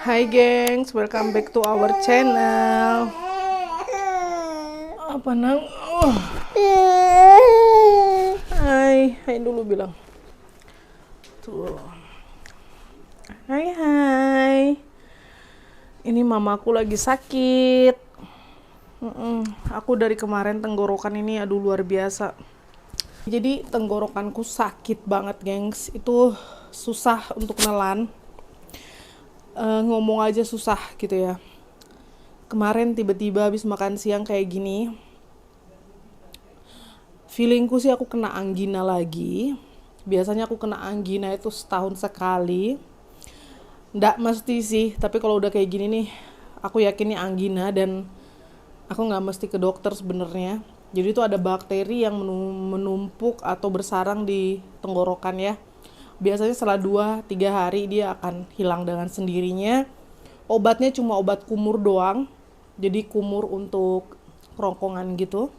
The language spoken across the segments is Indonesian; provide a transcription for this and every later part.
Hai gengs, welcome back to our channel. Apa nang? Hai dulu bilang. Tuh. Hai. Ini mamaku lagi sakit. Aku dari kemarin tenggorokan ini aduh luar biasa. Jadi tenggorokanku sakit banget gengs. Itu susah untuk nelan. Ngomong aja susah gitu ya. Kemarin tiba-tiba habis makan siang kayak gini, feelingku sih aku kena anggina lagi. Biasanya aku kena anggina itu setahun sekali. Nggak mesti sih, tapi kalau udah kayak gini nih, aku yakin ini anggina dan aku nggak mesti ke dokter sebenarnya. Jadi itu ada bakteri yang menumpuk atau bersarang di tenggorokan ya. Biasanya setelah 2-3 hari dia akan hilang dengan sendirinya. Obatnya cuma obat kumur doang. Jadi kumur untuk kerongkongan gitu.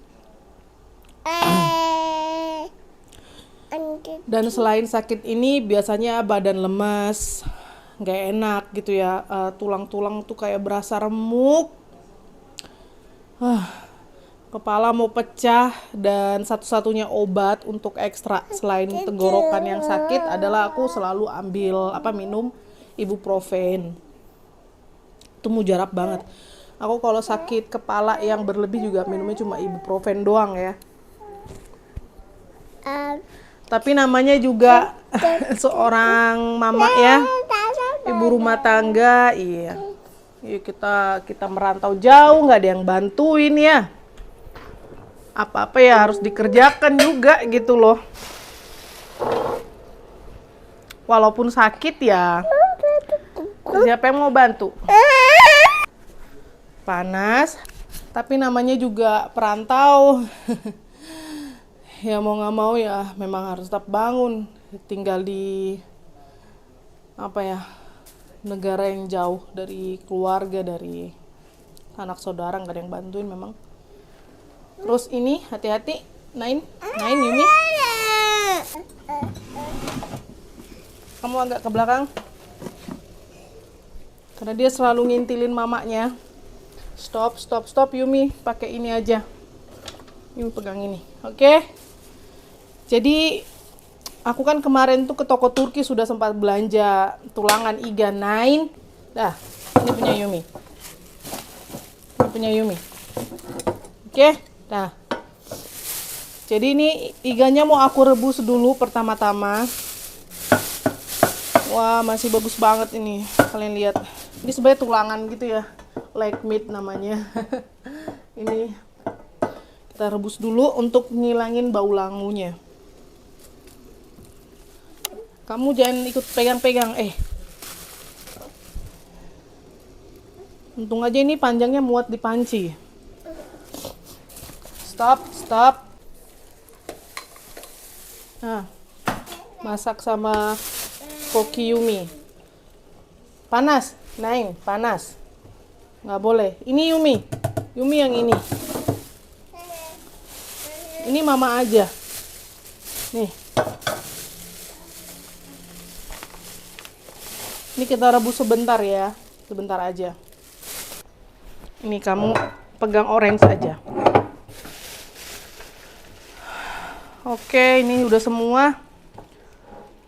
Dan selain sakit ini biasanya badan lemas, gak enak gitu ya. Tulang-tulang tuh kayak berasa remuk. Kepala mau pecah, dan satu-satunya obat untuk ekstra selain tenggorokan yang sakit adalah aku selalu minum ibuprofen. Itu mujarab banget. Aku kalau sakit kepala yang berlebih juga minumnya cuma ibuprofen doang ya. Tapi namanya juga seorang mama ya, ibu rumah tangga, iya. Kita merantau jauh, nggak ada yang bantuin ya. Apa-apa ya harus dikerjakan juga gitu loh. Walaupun sakit ya, siapa yang mau bantu? Panas, tapi namanya juga perantau. Ya mau nggak mau ya memang harus tetap bangun. Tinggal di negara yang jauh dari keluarga, dari anak saudara, nggak ada yang bantuin memang. Terus ini hati-hati, Nain Yumi. Kamu agak ke belakang. Karena dia selalu ngintilin mamanya. Stop Yumi, pakai ini aja. Yumi pegang ini, oke? Jadi aku kan kemarin tuh ke toko Turki sudah sempat belanja tulangan iga Nain. Dah, ini punya Yumi. Oke? Nah, jadi ini iganya mau aku rebus dulu pertama-tama. Wah, masih bagus banget ini. Kalian lihat. Ini sebenarnya tulangan gitu ya. Leg meat namanya. Ini kita rebus dulu untuk ngilangin bau langunya. Kamu jangan ikut pegang-pegang. Untung aja ini panjangnya muat di panci. Stop. Nah, masak sama Koki Yumi. Panas, Nain, panas. Nggak boleh. Ini Yumi yang ini. Ini mama aja. Nih. Ini kita rebus sebentar ya. Sebentar aja. Ini kamu pegang orange aja. Oke, ini udah semua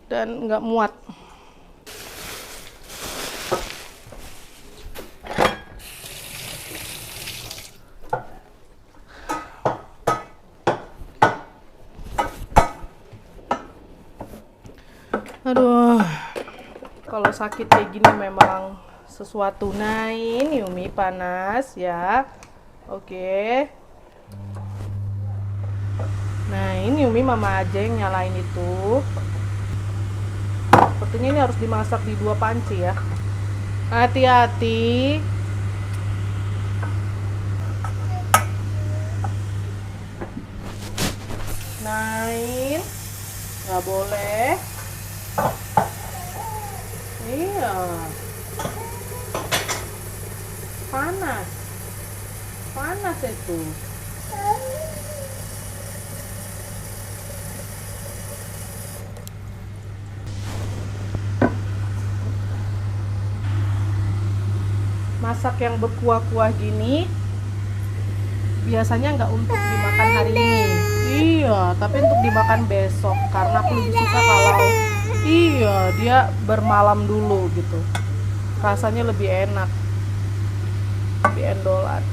dan nggak muat. Aduh, kalau sakit kayak gini memang sesuatu. Nain Yumi, panas ya. Oke. Nah, ini Yumi mama aja yang nyalain itu. Sepertinya ini harus dimasak di 2 panci ya. Hati-hati. Nain, nggak boleh. Iya. Panas itu. masak yang berkuah-kuah gini biasanya nggak untuk dimakan hari ini. Iya, tapi untuk dimakan besok karena aku lebih suka kalau dia bermalam dulu gitu. Rasanya lebih enak, lebih endolan.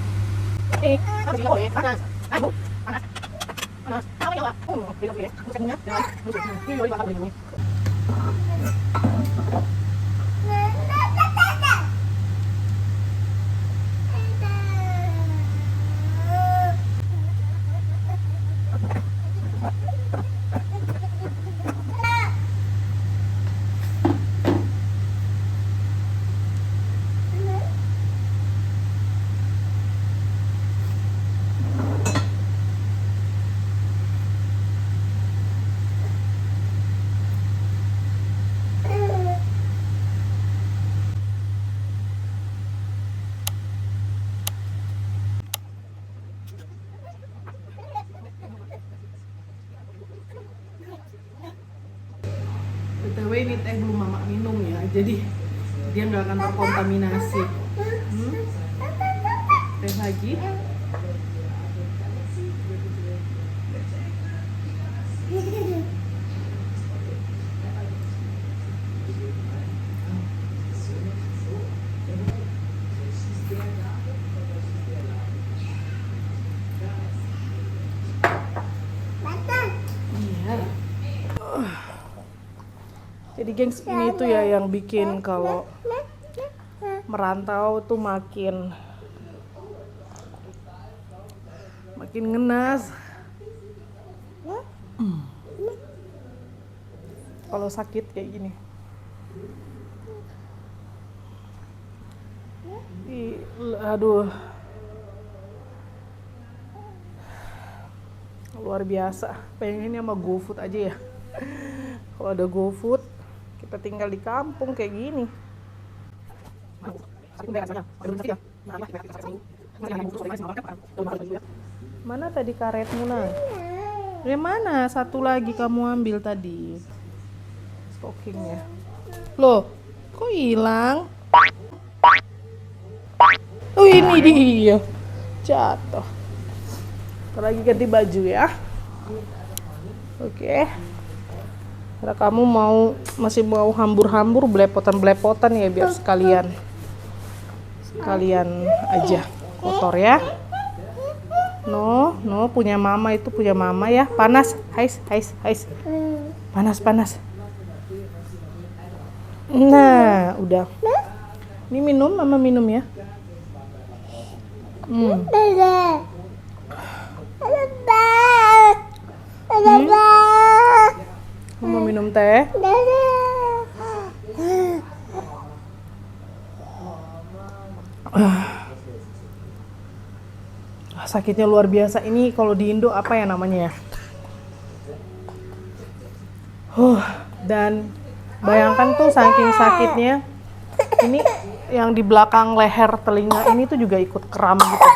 BTW ini teh belum mama minum ya, jadi dia nggak akan terkontaminasi. Teh lagi. Jadi gengs, ini tuh ya yang bikin kalau merantau tuh makin ngenas. Kalau sakit kayak gini. Aduh. Luar biasa. Pengennya sama GoFood aja ya. Kalau ada GoFood, kita tinggal di kampung kayak gini. Mana tadi karetmu, Nah? Yang mana? Satu lagi kamu ambil tadi. Stockingnya. Loh, kok hilang? Oh, ini dia. Jatuh. Lagi ganti baju ya. Oke. Karena kamu masih mau hambur-hambur, belepotan ya, biar sekalian aja kotor ya. No, punya mama ya. Panas, hais. Panas. Nah, udah. Ini minum, mama minum ya. Mau minum teh? Sakitnya luar biasa. Ini kalau di Indo apa ya namanya ya? Dan bayangkan tuh saking sakitnya, ini yang di belakang leher telinga ini tuh juga ikut kram gitu.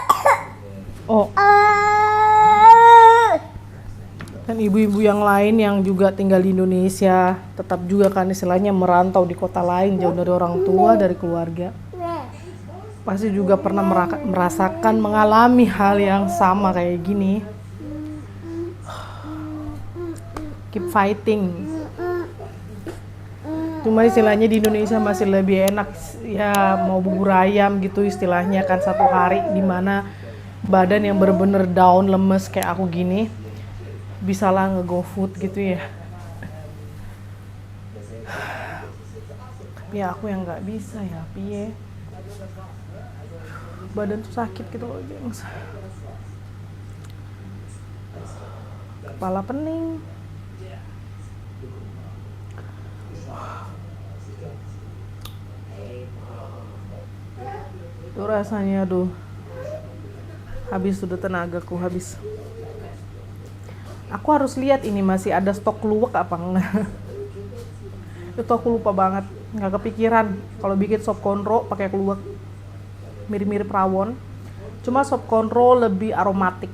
Dan ibu-ibu yang lain yang juga tinggal di Indonesia tetap juga kan istilahnya merantau di kota lain, jauh dari orang tua, dari keluarga, pasti juga pernah mengalami hal yang sama kayak gini. Keep fighting. Cuma istilahnya di Indonesia masih lebih enak ya, mau bubur ayam gitu istilahnya kan, satu hari dimana badan yang bener-bener down, lemes kayak aku gini, bisa lah nge-GoFood gitu ya. Tapi ya aku yang nggak bisa ya, piye. Badan tuh sakit gitu loh, gengs. Kepala pening. Tuh rasanya, aduh. Habis sudah tenagaku, habis. Aku harus lihat ini masih ada stok keluak apa enggak. Itu aku lupa banget, nggak kepikiran kalau bikin sop konro pakai keluak. Mirip-mirip rawon. Cuma sop konro lebih aromatik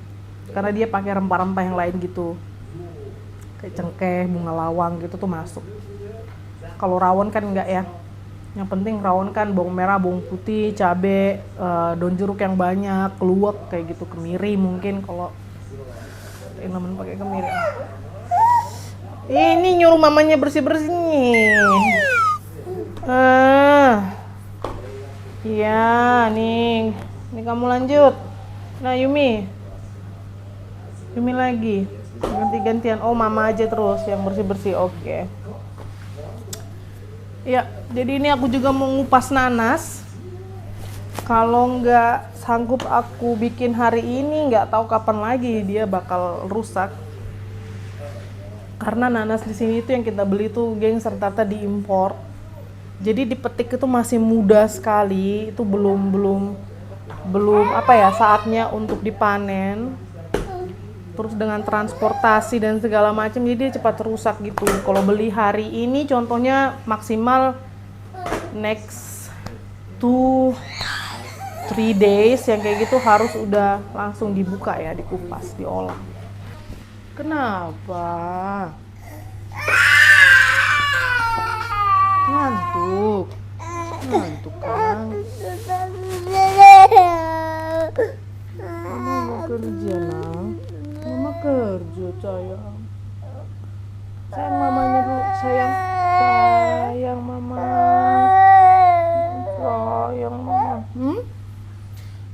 karena dia pakai rempah-rempah yang lain gitu. Kayak cengkeh, bunga lawang gitu tuh masuk. Kalau rawon kan enggak ya. Yang penting rawon kan bawang merah, bawang putih, cabe, daun jeruk yang banyak, keluak kayak gitu, kemiri mungkin kalau temen pakai kemiri. Ini nyuruh mamanya bersih-bersih nih. Iya, nih. Ini kamu lanjut. Nah, Yumi. Yumi lagi. Ganti-gantian. Oh, mama aja terus yang bersih-bersih. Oke. Ya, jadi ini aku juga mau ngupas nanas. Kalau nggak sanggup aku bikin hari ini, nggak tahu kapan lagi dia bakal rusak. Karena nanas di sini itu yang kita beli tuh, geng, serta diimpor. Jadi dipetik itu masih muda sekali, itu belum apa ya, saatnya untuk dipanen. Terus dengan transportasi dan segala macam, jadi dia cepat rusak gitu. Kalau beli hari ini, contohnya maksimal next 2-3 days yang kayak gitu harus udah langsung dibuka ya, dikupas, diolah. Kenapa? Ngantuk. Ngantuk kan? Mama mau kerja, Nang. Mama kerja, sayang. Sayang mamanya dulu, sayang. Sayang mama. Sayang mama.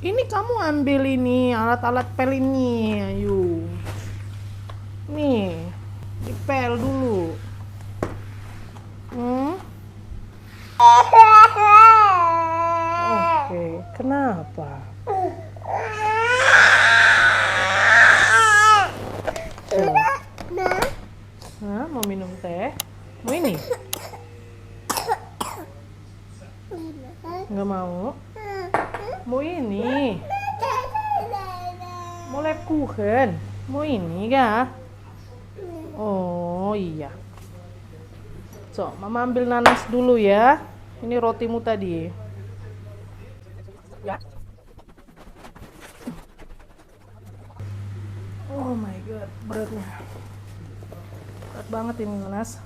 Ini kamu ambil ini, alat-alat pel ini, ayo. Nih, dipel dulu. Oke, kenapa? Hah, mau minum teh? Mau ini? Nggak mau? Mau ini? Mau Lebkuchen? Mau ini kah? Oh iya. So, mama ambil nanas dulu ya. Ini rotimu tadi. Ya. Oh my god, beratnya. Berat banget ini nanas.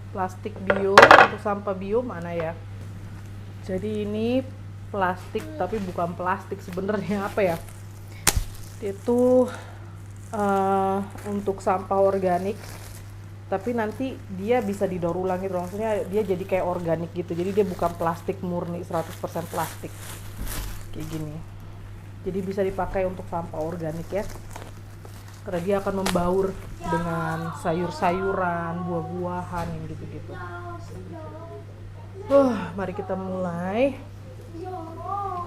Plastik bio untuk sampah bio mana ya? Jadi ini plastik tapi bukan plastik sebenarnya, apa ya? Itu untuk sampah organik, tapi nanti dia bisa didaur ulang gitu, maksudnya dia jadi kayak organik gitu, jadi dia bukan plastik murni 100% plastik kayak gini, jadi bisa dipakai untuk sampah organik ya, karena dia akan membaur dengan sayur-sayuran, buah-buahan yang gitu-gitu. Mari kita mulai.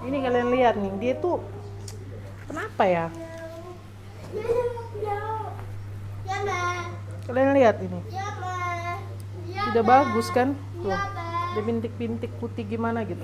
Ini kalian lihat nih, dia tuh kenapa ya? Kalian lihat ini, tidak bagus kan? Tuh, dia bintik-bintik putih gimana gitu.